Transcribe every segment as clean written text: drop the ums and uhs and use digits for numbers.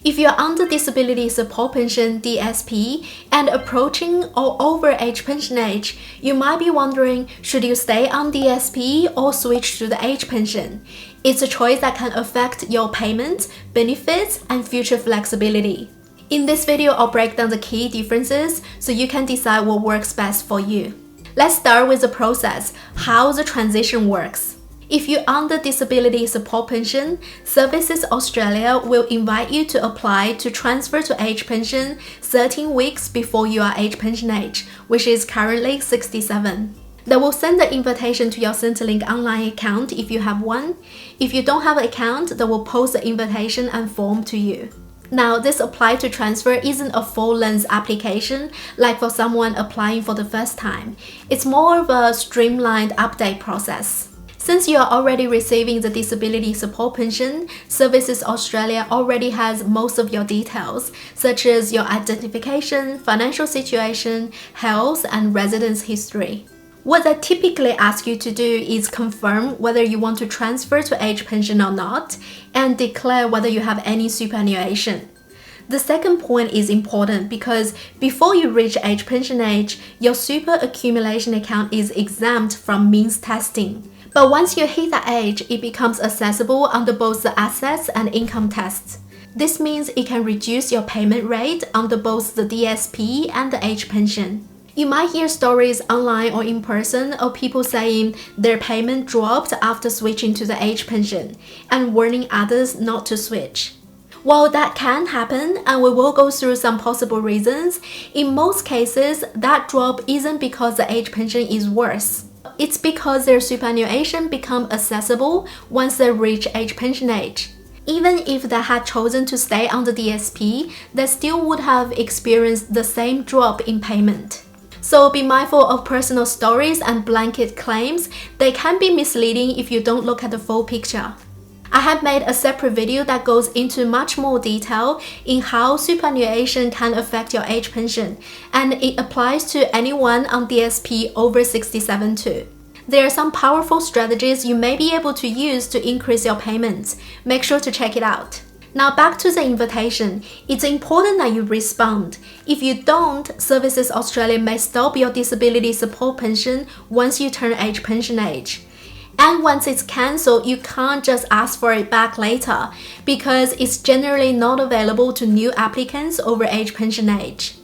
If you're under Disability Support Pension (DSP) and approaching or over age pension age, you might be wondering, should you stay on DSP or switch to the age pension? It's a choice that can affect your payments, benefits, and future flexibility. In this video, I'll break down the key differences so you can decide what works best for you. Let's start with the process, how the transition works. If you're under Disability Support Pension, Services Australia will invite you to apply to transfer to age pension 13 weeks before you are age pension age, which is currently 67. They will send the invitation to your Centrelink online account if you have one. If you don't have an account, they will post the invitation and form to you. Now, this apply to transfer isn't a full-length application like for someone applying for the first time. It's more of a streamlined update process. Since you are already receiving the Disability Support Pension, Services Australia already has most of your details, such as your identification, financial situation, health, and residence history. What they typically ask you to do is confirm whether you want to transfer to age pension or not, and declare whether you have any superannuation. The second point is important because before you reach age pension age, your super accumulation account is exempt from means testing. But once you hit that age, it becomes accessible under both the assets and income tests. This means it can reduce your payment rate under both the DSP and the age pension. You might hear stories online or in person of people saying their payment dropped after switching to the age pension and warning others not to switch. While that can happen, and we will go through some possible reasons, in most cases, that drop isn't because the age pension is worse. It's because their superannuation become accessible once they reach age pension age. Even if they had chosen to stay on the DSP, they still would have experienced the same drop in payment. So be mindful of personal stories and blanket claims. They can be misleading if you don't look at the full picture. I have made a separate video that goes into much more detail in how superannuation can affect your age pension, and it applies to anyone on DSP over 67 too. There are some powerful strategies you may be able to use to increase your payments. Make sure to check it out. Now back to the invitation. It's important that you respond. If you don't, Services Australia may stop your Disability Support Pension once you turn age pension age. And once it's cancelled, you can't just ask for it back later because it's generally not available to new applicants over age pension age.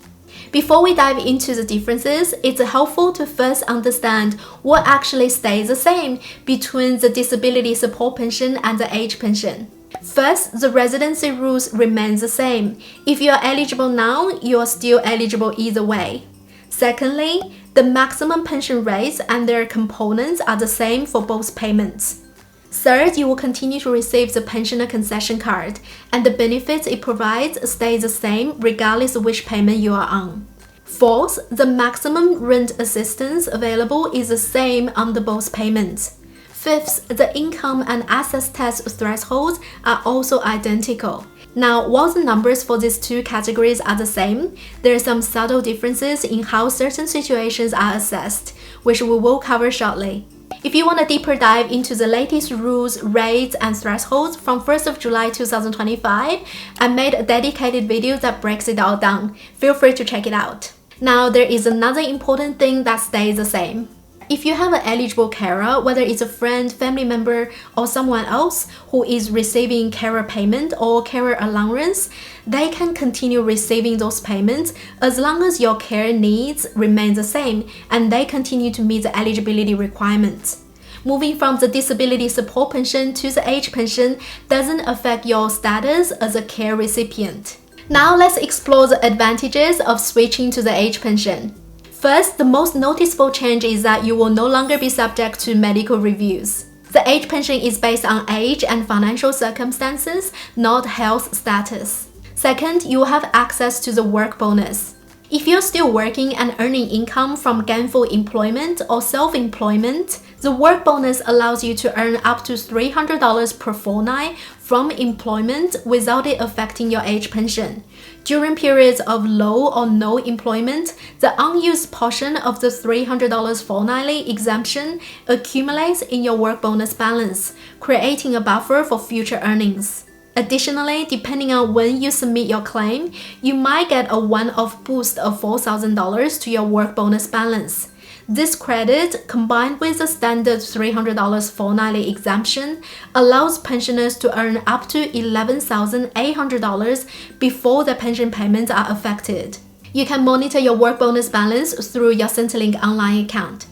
Before we dive into the differences, it's helpful to first understand what actually stays the same between the Disability Support Pension and the age pension. First, the residency rules remain the same. If you are eligible now, you are still eligible either way. Secondly, the maximum pension rates and their components are the same for both payments. Third, you will continue to receive the pensioner concession card, and the benefits it provides stay the same regardless of which payment you are on. Fourth, the maximum rent assistance available is the same under both payments. Fifth, the income and assets tax thresholds are also identical. Now, while the numbers for these two categories are the same, there are some subtle differences in how certain situations are assessed, which we will cover shortly. If you want a deeper dive into the latest rules, rates, and thresholds from 1st of July 2025, I made a dedicated video that breaks it all down. Feel free to check it out. Now, there is another important thing that stays the same. If you have an eligible carer, whether it's a friend, family member, or someone else who is receiving carer payment or carer allowance, they can continue receiving those payments as long as your care needs remain the same and they continue to meet the eligibility requirements. Moving from the Disability Support Pension to the age pension doesn't affect your status as a care recipient. Now let's explore the advantages of switching to the age pension. First, the most noticeable change is that you will no longer be subject to medical reviews. The age pension is based on age and financial circumstances, not health status. Second, you will have access to the work bonus. If you're still working and earning income from gainful employment or self-employment, the work bonus allows you to earn up to $300 per fortnight from employment without it affecting your age pension. During periods of low or no employment, the unused portion of the $300 fortnightly exemption accumulates in your work bonus balance, creating a buffer for future earnings. Additionally, depending on when you submit your claim, you might get a one-off boost of $4,000 to your work bonus balance. This credit, combined with the standard $300 fortnightly exemption, allows pensioners to earn up to $11,800 before their pension payments are affected. You can monitor your work bonus balance through your Centrelink online account.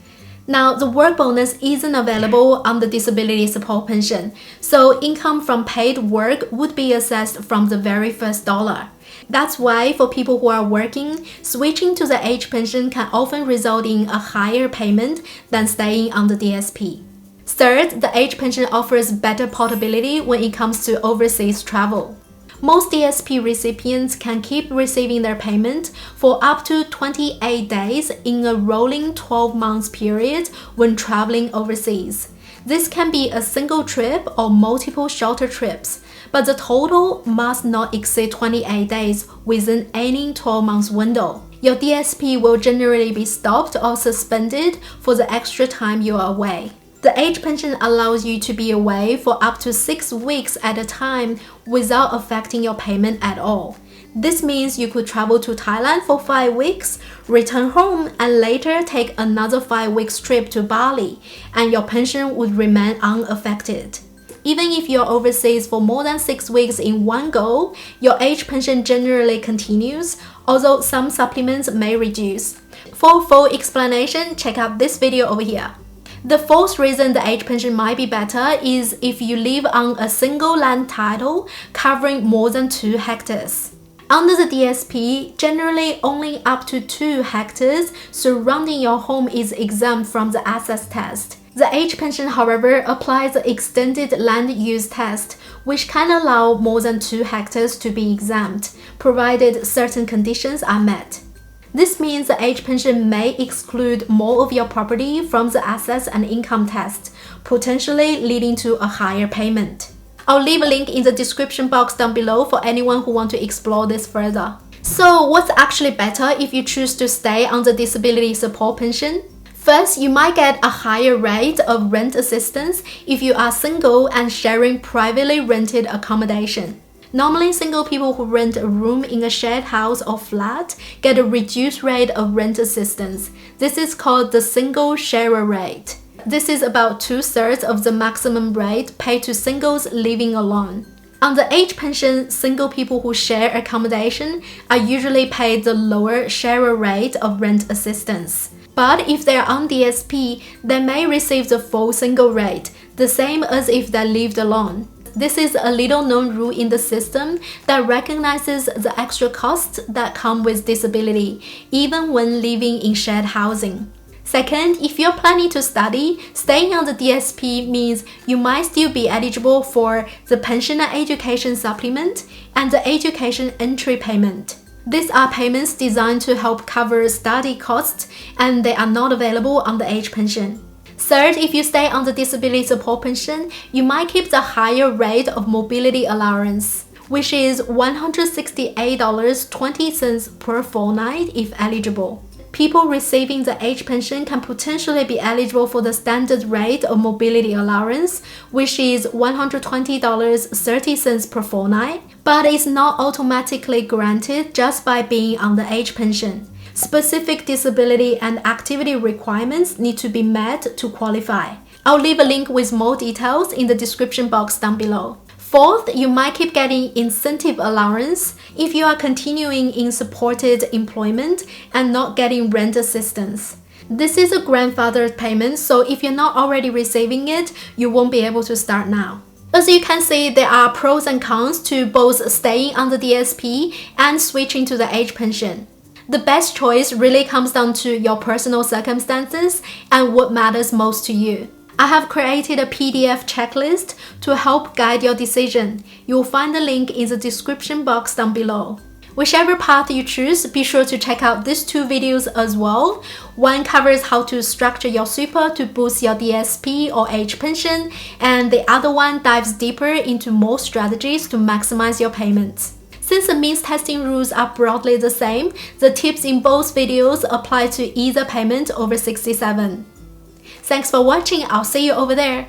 Now, the work bonus isn't available on the disability support pension, so income from paid work would be assessed from the very first dollar. That's why for people who are working, switching to the age pension can often result in a higher payment than staying on the DSP. Third, the age pension offers better portability when it comes to overseas travel. Most DSP recipients can keep receiving their payment for up to 28 days in a rolling 12-month period when traveling overseas. This can be a single trip or multiple shorter trips, but the total must not exceed 28 days within any 12-month window. Your DSP will generally be stopped or suspended for the extra time you are away. The age pension allows you to be away for up to 6 weeks at a time without affecting your payment at all. This means you could travel to Thailand for 5 weeks, return home, and later take another 5 weeks trip to Bali, and your pension would remain unaffected. Even if you're overseas for more than 6 weeks in one go, your age pension generally continues, although some supplements may reduce. For full explanation, check out this video over here. The fourth reason the age pension might be better is if you live on a single land title covering more than 2 hectares. Under the DSP, generally only up to 2 hectares surrounding your home is exempt from the assess test. The age pension, however, applies the extended land use test, which can allow more than 2 hectares to be exempt, provided certain conditions are met. This means the age pension may exclude more of your property from the assets and income test, potentially leading to a higher payment. I'll leave a link in the description box down below for anyone who wants to explore this further. So what's actually better if you choose to stay on the disability support pension? First, you might get a higher rate of rent assistance if you are single and sharing privately rented accommodation. Normally, single people who rent a room in a shared house or flat get a reduced rate of rent assistance. This is called the single sharer rate. This is about 2/3 of the maximum rate paid to singles living alone. On the age pension, single people who share accommodation are usually paid the lower sharer rate of rent assistance. But if they are on DSP, they may receive the full single rate, the same as if they lived alone. This is a little known rule in the system that recognizes the extra costs that come with disability, even when living in shared housing. Second, if you're planning to study, staying on the DSP means you might still be eligible for the pensioner education supplement and the education entry payment. These are payments designed to help cover study costs, and they are not available on the age pension. Third, if you stay on the disability support pension, you might keep the higher rate of mobility allowance, which is $168.20 per fortnight if eligible. People receiving the age pension can potentially be eligible for the standard rate of mobility allowance, which is $120.30 per fortnight, but it's not automatically granted just by being on the age pension. Specific disability and activity requirements need to be met to qualify. I'll leave a link with more details in the description box down below. Fourth, you might keep getting incentive allowance if you are continuing in supported employment and not getting rent assistance. This is a grandfathered payment, so if you're not already receiving it, you won't be able to start now. As you can see, there are pros and cons to both staying on the DSP and switching to the age pension. The best choice really comes down to your personal circumstances and what matters most to you. I have created a PDF checklist to help guide your decision. You'll find the link in the description box down below. Whichever path you choose, be sure to check out these 2 videos as well. One covers how to structure your super to boost your DSP or age pension, and the other one dives deeper into more strategies to maximize your payments. Since the means testing rules are broadly the same, the tips in both videos apply to either payment over 67. Thanks for watching, I'll see you over there.